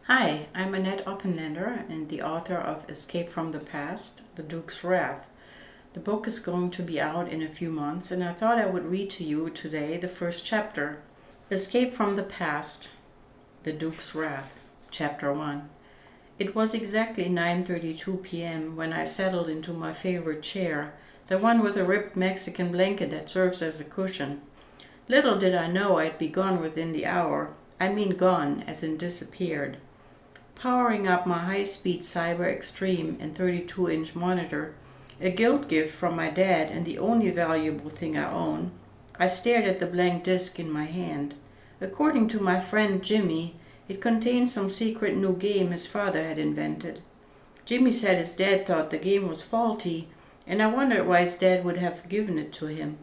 Hi, I'm Annette Oppenlander and the author of Escape from the Past, The Duke's Wrath. The book is going to be out in a few months, and I thought I would read to you today the first chapter. Escape from the Past, The Duke's Wrath, Chapter 1. It was exactly 9:32 p.m. when I settled into my favorite chair, the one with a ripped Mexican blanket that serves as a cushion. Little did I know I'd be gone within the hour. I mean gone, as in disappeared. Powering up my high-speed Cyber Extreme and 32-inch monitor, a guilt gift from my dad and the only valuable thing I own, I stared at the blank disc in my hand. According to my friend Jimmy, it contained some secret new game his father had invented. Jimmy said his dad thought the game was faulty, and I wondered why his dad would have given it to him.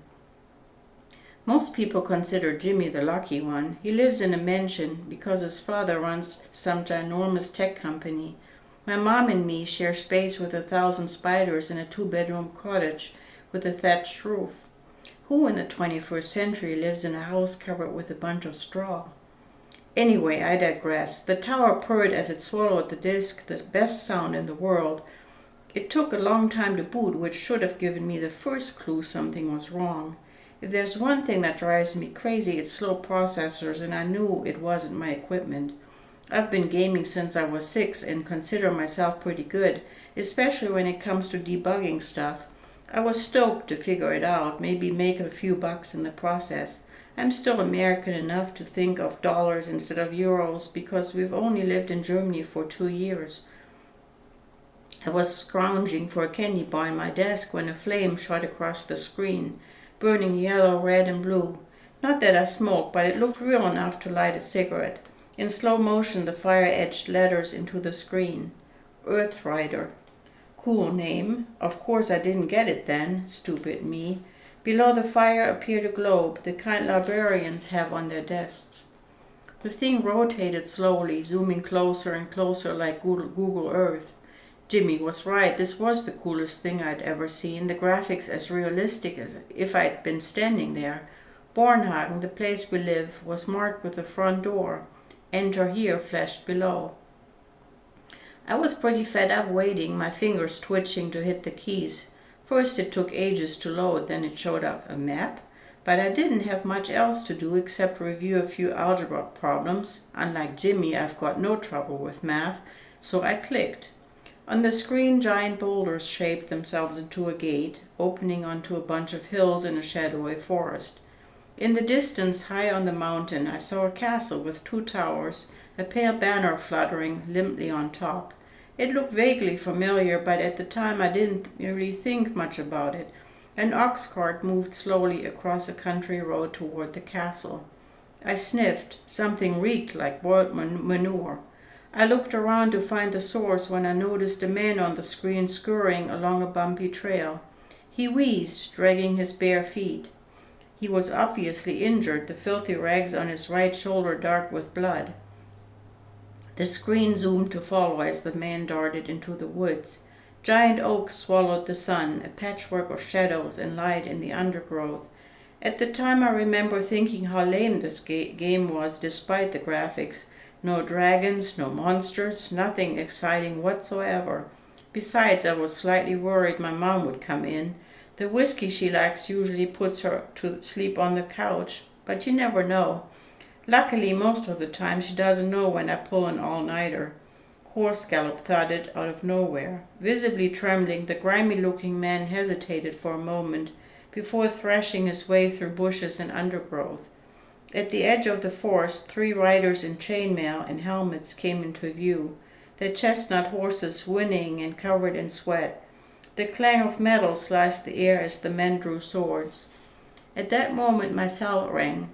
Most people consider Jimmy the lucky one. He lives in a mansion because his father runs some ginormous tech company. My mom and me share space with 1,000 spiders in a 2-bedroom cottage with a thatched roof. Who in the 21st century lives in a house covered with a bunch of straw? Anyway, I digress. The tower purred as it swallowed the disk, the best sound in the world. It took a long time to boot, which should have given me the first clue something was wrong. If there's one thing that drives me crazy, it's slow processors, and I knew it wasn't my equipment. I've been gaming since I was 6 and consider myself pretty good, especially when it comes to debugging stuff. I was stoked to figure it out, maybe make a few bucks in the process. I'm still American enough to think of dollars instead of euros because we've only lived in Germany for 2 years. I was scrounging for a candy bar in my desk when a flame shot across the screen, burning yellow, red, and blue. Not that I smoke, but it looked real enough to light a cigarette. In slow motion, the fire etched letters into the screen. Earth Rider. Cool name. Of course I didn't get it then, stupid me. Below the fire appeared a globe, the kind librarians have on their desks. The thing rotated slowly, zooming closer and closer like Google Earth. Jimmy was right. This was the coolest thing I'd ever seen. The graphics as realistic as if I'd been standing there. Bornhagen, the place we live, was marked with a front door. Enter here flashed below. I was pretty fed up waiting, my fingers twitching to hit the keys. First it took ages to load, then it showed up a map. But I didn't have much else to do except review a few algebra problems. Unlike Jimmy, I've got no trouble with math, so I clicked. On the screen, giant boulders shaped themselves into a gate, opening onto a bunch of hills in a shadowy forest. In the distance, high on the mountain, I saw a castle with 2 towers, a pale banner fluttering limply on top. It looked vaguely familiar, but at the time I didn't really think much about it. An ox cart moved slowly across a country road toward the castle. I sniffed. Something reeked like boiled manure. I looked around to find the source when I noticed a man on the screen scurrying along a bumpy trail. He wheezed, dragging his bare feet. He was obviously injured, the filthy rags on his right shoulder dark with blood. The screen zoomed to follow as the man darted into the woods. Giant oaks swallowed the sun, a patchwork of shadows and light in the undergrowth. At the time I remember thinking how lame this game was despite the graphics. No dragons, no monsters, nothing exciting whatsoever. Besides, I was slightly worried my mom would come in. The whiskey she likes usually puts her to sleep on the couch, but you never know. Luckily, most of the time she doesn't know when I pull an all-nighter. Horse gallop thudded out of nowhere. Visibly trembling, the grimy-looking man hesitated for a moment before thrashing his way through bushes and undergrowth. At the edge of the forest, 3 riders in chainmail and helmets came into view, their chestnut horses whinnying and covered in sweat. The clang of metal sliced the air as the men drew swords. At that moment my cell rang.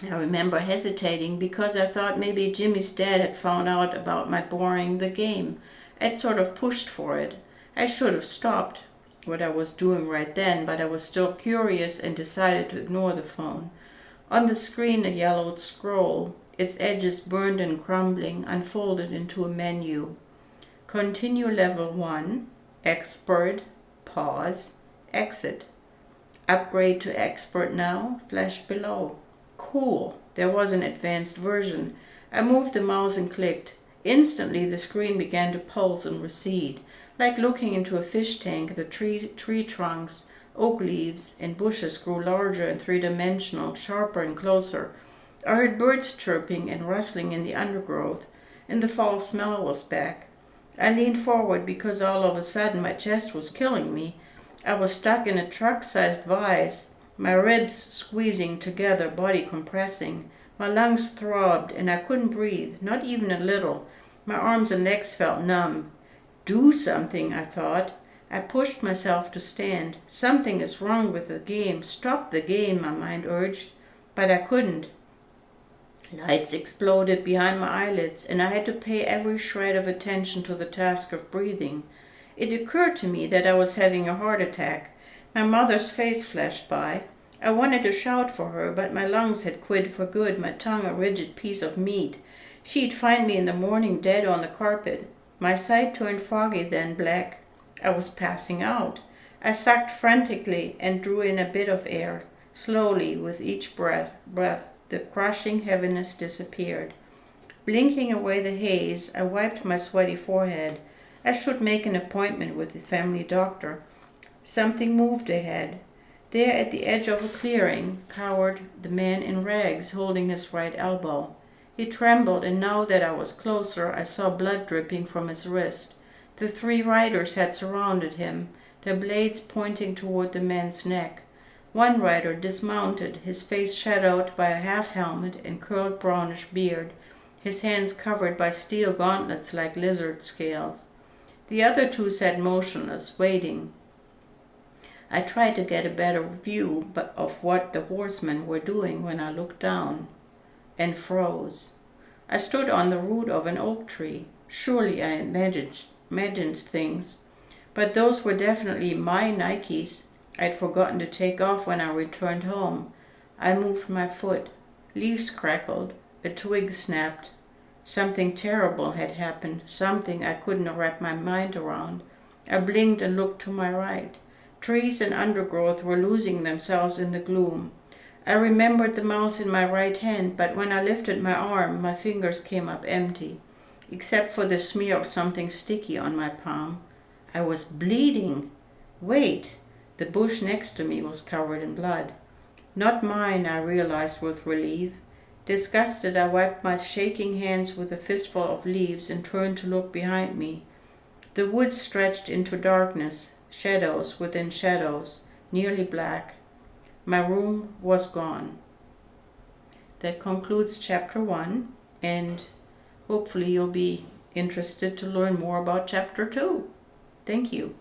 I remember hesitating because I thought maybe Jimmy's dad had found out about my boring the game. I'd sort of pushed for it. I should have stopped what I was doing right then, but I was still curious and decided to ignore the phone. On the screen a yellowed scroll, its edges burned and crumbling, unfolded into a menu. Continue level 1, expert, pause, exit. Upgrade to expert now, flashed below. Cool, there was an advanced version. I moved the mouse and clicked. Instantly, the screen began to pulse and recede. Like looking into a fish tank, the tree trunks, oak leaves, and bushes grew larger and three-dimensional, sharper and closer. I heard birds chirping and rustling in the undergrowth, and the fall smell was back. I leaned forward because all of a sudden my chest was killing me. I was stuck in a truck-sized vise, my ribs squeezing together, body compressing. My lungs throbbed, and I couldn't breathe, not even a little. My arms and legs felt numb. Do something, I thought. I pushed myself to stand. Something is wrong with the game. Stop the game, my mind urged. But I couldn't. Lights exploded behind my eyelids, and I had to pay every shred of attention to the task of breathing. It occurred to me that I was having a heart attack. My mother's face flashed by. I wanted to shout for her, but my lungs had quit for good, my tongue a rigid piece of meat. She'd find me in the morning dead on the carpet. My sight turned foggy, then black. I was passing out. I sucked frantically and drew in a bit of air. Slowly, with each breath, the crushing heaviness disappeared. Blinking away the haze, I wiped my sweaty forehead. I should make an appointment with the family doctor. Something moved ahead. There at the edge of a clearing cowered the man in rags, holding his right elbow. He trembled, and now that I was closer, I saw blood dripping from his wrist. The 3 riders had surrounded him, their blades pointing toward the man's neck. One rider dismounted, his face shadowed by a half-helmet and curled brownish beard, his hands covered by steel gauntlets like lizard scales. The other 2 sat motionless, waiting. I tried to get a better view of what the horsemen were doing when I looked down and froze. I stood on the root of an oak tree. Surely I imagined things, but those were definitely my Nikes I'd forgotten to take off when I returned home. I moved my foot. Leaves crackled. A twig snapped. Something terrible had happened, something I couldn't wrap my mind around. I blinked and looked to my right. Trees and undergrowth were losing themselves in the gloom. I remembered the mouse in my right hand, but when I lifted my arm, my fingers came up empty, except for the smear of something sticky on my palm. I was bleeding. Wait! The bush next to me was covered in blood. Not mine, I realized with relief. Disgusted, I wiped my shaking hands with a fistful of leaves and turned to look behind me. The woods stretched into darkness, shadows within shadows, nearly black. My room was gone. That concludes chapter 1, and hopefully you'll be interested to learn more about chapter 2. Thank you.